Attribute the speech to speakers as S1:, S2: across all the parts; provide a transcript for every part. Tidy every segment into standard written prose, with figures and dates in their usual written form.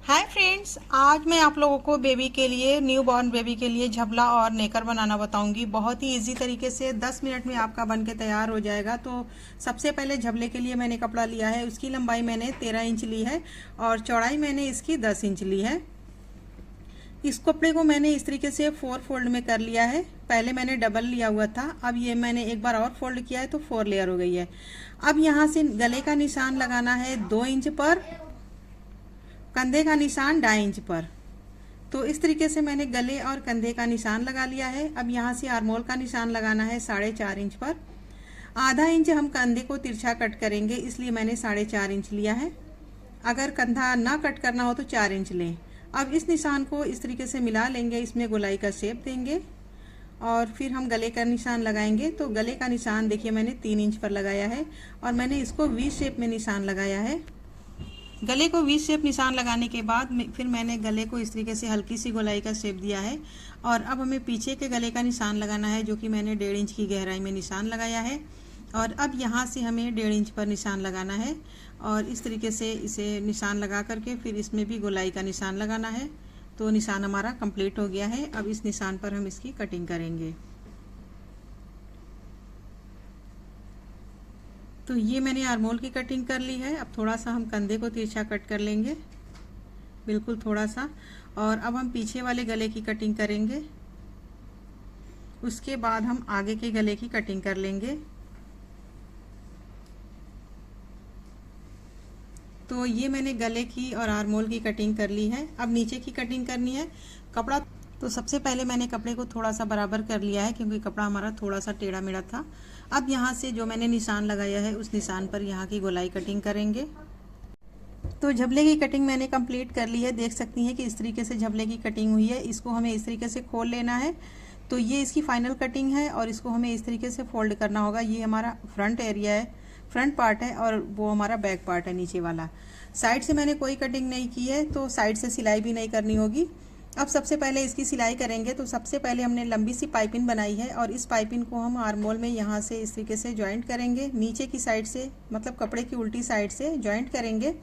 S1: Hi friends, आज मैं आप लोगों को बेबी के लिए, न्यू बॉर्न बेबी के लिए झबला और नेकर बनाना बताऊंगी। बहुत ही इजी तरीके से 10 मिनट में आपका बन के तैयार हो जाएगा। तो सबसे पहले झबले के लिए मैंने कपड़ा लिया है। उसकी लंबाई मैंने 13 इंच ली है और चौड़ाई मैंने इसकी 10 इंच ली है। इस कपड़े को मैंने इस तरीके से 4 फोल्ड में कर लिया है। पहले मैंने डबल लिया हुआ था, अब ये मैंने एक बार और फोल्ड किया है तो 4 लेयर हो गई है। अब यहाँ से गले का निशान लगाना है 2 इंच पर, कंधे का निशान 2.5 इंच पर। तो इस तरीके से मैंने गले और कंधे का निशान लगा लिया है। अब यहाँ से आर्मोल का निशान लगाना है 4.5 इंच पर। आधा इंच हम कंधे को तिरछा कट करेंगे, इसलिए मैंने 4.5 इंच लिया है। अगर कंधा ना कट करना हो तो 4 इंच लें। अब इस निशान को इस तरीके से मिला लेंगे, इसमें गोलाई का शेप देंगे और फिर हम गले का निशान लगाएंगे। तो गले का निशान देखिए मैंने 3 इंच पर लगाया है और मैंने इसको वी शेप में निशान लगाया है। गले को वी शेप निशान लगाने के बाद फिर मैंने गले को इस तरीके से हल्की सी गोलाई का शेप दिया है। और अब हमें पीछे के गले का निशान लगाना है, जो कि मैंने 1.5 इंच की गहराई में निशान लगाया है। और अब यहाँ से हमें 1.5 इंच पर निशान लगाना है और इस तरीके से इसे निशान लगा करके फिर इसमें भी गोलाई का निशान लगाना है। तो निशान हमारा कंप्लीट हो गया है। अब इस निशान पर हम इसकी कटिंग करेंगे। तो ये मैंने आर्मोल की कटिंग कर ली है। अब थोड़ा सा हम कंधे को तिरछा कट कर लेंगे, बिल्कुल थोड़ा सा। और अब हम पीछे वाले गले की कटिंग करेंगे। उसके बाद हम आगे के गले की कटिंग कर लेंगे। तो ये मैंने गले की और आर्मोल की कटिंग कर ली है। अब नीचे की कटिंग करनी है। कपड़ा तो सबसे पहले मैंने कपड़े को थोड़ा सा बराबर कर लिया है, क्योंकि कपड़ा हमारा थोड़ा सा टेढ़ा मेढ़ा था। अब यहाँ से जो मैंने निशान लगाया है उस निशान पर यहाँ की गोलाई कटिंग करेंगे। तो झबले की कटिंग मैंने कंप्लीट कर ली है। देख सकती हैं कि इस तरीके से झबले की कटिंग हुई है। इसको हमें इस तरीके से खोल लेना है। तो ये इसकी फाइनल कटिंग है और इसको हमें इस तरीके से फोल्ड करना होगा। ये हमारा फ्रंट एरिया है, फ्रंट पार्ट है और वो हमारा बैक पार्ट है नीचे वाला। साइड से मैंने कोई कटिंग नहीं की है, तो साइड से सिलाई भी नहीं करनी होगी। अब सबसे पहले इसकी सिलाई करेंगे। तो सबसे पहले हमने लंबी सी पाइपिंग बनाई है और इस पाइपिंग को हम आर्मोल में यहाँ से इस तरीके से जॉइंट करेंगे, नीचे की साइड से, मतलब कपड़े की उल्टी साइड से जॉइंट करेंगे।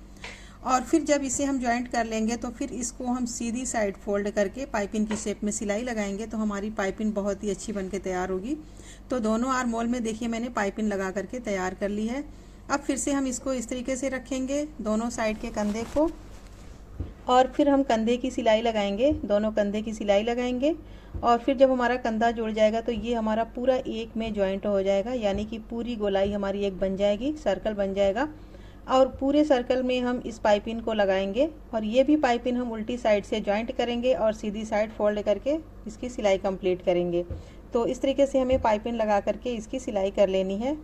S1: और फिर जब इसे हम जॉइंट कर लेंगे तो फिर इसको हम सीधी साइड फोल्ड करके पाइपिंग की शेप में सिलाई लगाएंगे। तो हमारी पाइपिंग बहुत ही अच्छी बनके तैयार होगी। तो दोनों आर्मोल में देखिए मैंने पाइपिंग लगा करके तैयार कर ली है। अब फिर से हम इसको इस तरीके से रखेंगे, दोनों साइड के कंधे को, और फिर हम कंधे की सिलाई लगाएंगे, दोनों कंधे की सिलाई लगाएंगे। और फिर जब हमारा कंधा जुड़ जाएगा तो ये हमारा पूरा एक में जॉइंट हो जाएगा, यानी कि पूरी गोलाई हमारी एक बन जाएगी, सर्कल बन जाएगा। और पूरे सर्कल में हम इस पाइपिंग को लगाएंगे और ये भी पाइपिंग हम उल्टी साइड से जॉइंट करेंगे और सीधी साइड फोल्ड करके इसकी सिलाई कंप्लीट करेंगे। तो इस तरीके से हमें पाइपिंग लगा करके इसकी सिलाई कर लेनी है।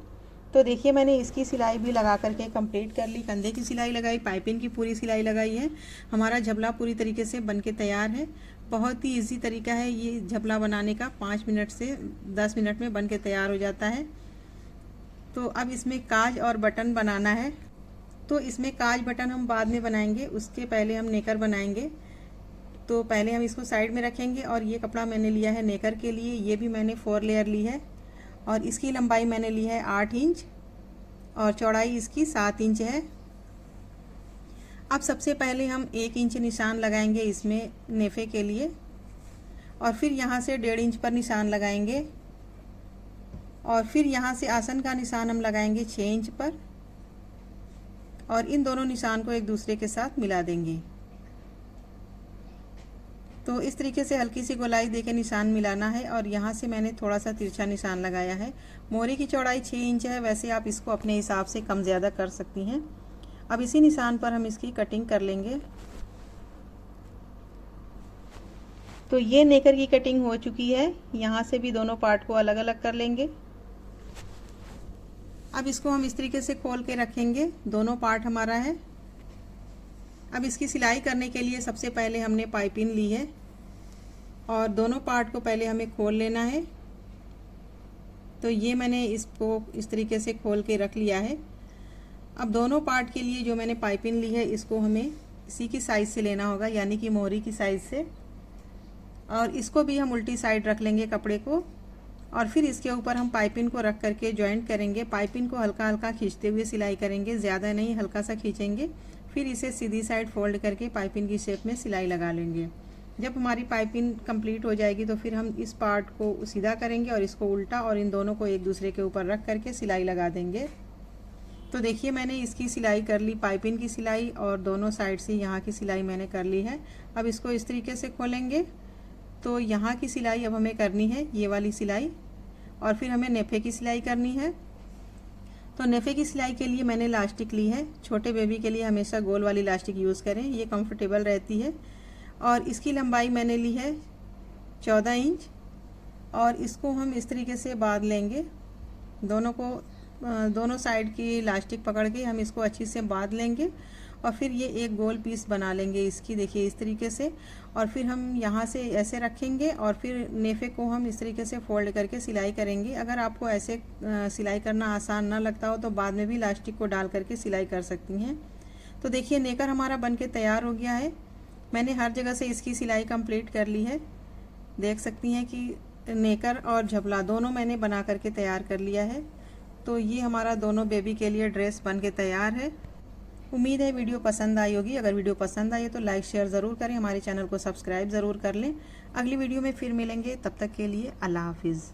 S1: तो देखिए मैंने इसकी सिलाई भी लगा करके कंप्लीट कर ली। कंधे की सिलाई लगाई, पाइपिंग की पूरी सिलाई लगाई है। हमारा झबला पूरी तरीके से बनके तैयार है। बहुत ही इजी तरीका है ये झबला बनाने का। 5 मिनट से 10 मिनट में बनके तैयार हो जाता है। तो अब इसमें काज और बटन बनाना है। तो इसमें काज बटन हम बाद में बनाएंगे, उसके पहले हम नेकर बनाएंगे। तो पहले हम इसको साइड में रखेंगे। और ये कपड़ा मैंने लिया है नेकर के लिए। ये भी मैंने 4 लेयर ली है और इसकी लंबाई मैंने ली है 8 इंच और चौड़ाई इसकी 7 इंच है। अब सबसे पहले हम 1 इंच निशान लगाएंगे इसमें नेफे के लिए और फिर यहाँ से 1.5 इंच पर निशान लगाएंगे और फिर यहाँ से आसन का निशान हम लगाएंगे 6 इंच पर और इन दोनों निशान को एक दूसरे के साथ मिला देंगे। तो इस तरीके से हल्की सी गोलाई देके निशान मिलाना है और यहाँ से मैंने थोड़ा सा तिरछा निशान लगाया है। मोहरी की चौड़ाई 6 इंच है, वैसे आप इसको अपने हिसाब से कम ज़्यादा कर सकती हैं। अब इसी निशान पर हम इसकी कटिंग कर लेंगे। तो ये नेकर की कटिंग हो चुकी है। यहाँ से भी दोनों पार्ट को अलग अलग कर लेंगे। अब इसको हम इस तरीके से खोल के रखेंगे, दोनों पार्ट हमारा है। अब इसकी सिलाई करने के लिए सबसे पहले हमने पाइपिंग ली है और दोनों पार्ट को पहले हमें खोल लेना है। तो ये मैंने इसको इस तरीके से खोल के रख लिया है। अब दोनों पार्ट के लिए जो मैंने पाइपिंग ली है इसको हमें इसी की साइज से लेना होगा, यानी कि मोहरी की साइज से। और इसको भी हम उल्टी साइड रख लेंगे कपड़े को और फिर इसके ऊपर हम पाइपिंग को रख करके जॉइंट करेंगे। पाइपिंग को हल्का हल्का खींचते हुए सिलाई करेंगे, ज़्यादा नहीं, हल्का सा खींचेंगे फिर इसे सीधी साइड फोल्ड करके पाइपिंग की शेप में सिलाई लगा लेंगे। जब हमारी पाइपिंग कंप्लीट हो जाएगी तो फिर हम इस पार्ट को सीधा करेंगे और इसको उल्टा और इन दोनों को एक दूसरे के ऊपर रख करके सिलाई लगा देंगे। तो देखिए मैंने इसकी सिलाई कर ली, पाइपिंग की सिलाई, और दोनों साइड से यहाँ की सिलाई मैंने कर ली है। अब इसको इस तरीके से खोलेंगे तो यहाँ की सिलाई अब हमें करनी है, ये वाली सिलाई, और फिर हमें नेफे की सिलाई करनी है। तो नेफे की सिलाई के लिए मैंने लास्टिक ली है। छोटे बेबी के लिए हमेशा गोल वाली लास्टिक यूज़ करें, ये कंफर्टेबल रहती है। और इसकी लंबाई मैंने ली है 14 इंच, और इसको हम इस तरीके से बांध लेंगे। दोनों साइड की लास्टिक पकड़ के हम इसको अच्छी से बांध लेंगे, और फिर ये एक गोल पीस बना लेंगे इसकी, देखिए इस तरीके से। और फिर हम यहाँ से ऐसे रखेंगे और फिर नेफे को हम इस तरीके से फोल्ड करके सिलाई करेंगे। अगर आपको ऐसे सिलाई करना आसान ना लगता हो तो बाद में भी लास्टिक को डाल करके सिलाई कर सकती हैं। तो देखिए नेकर हमारा बनके तैयार हो गया है। मैंने हर जगह से इसकी सिलाई कंप्लीट कर ली है। देख सकती हैं कि नेकर और झबला दोनों मैंने बना करके तैयार कर लिया है। तो ये हमारा दोनों बेबी के लिए ड्रेस बन के तैयार है। उम्मीद है वीडियो पसंद आई होगी। अगर वीडियो पसंद आई तो लाइक शेयर ज़रूर करें, हमारे चैनल को सब्सक्राइब ज़रूर कर लें। अगली वीडियो में फिर मिलेंगे, तब तक के लिए अल्लाह हाफिज़।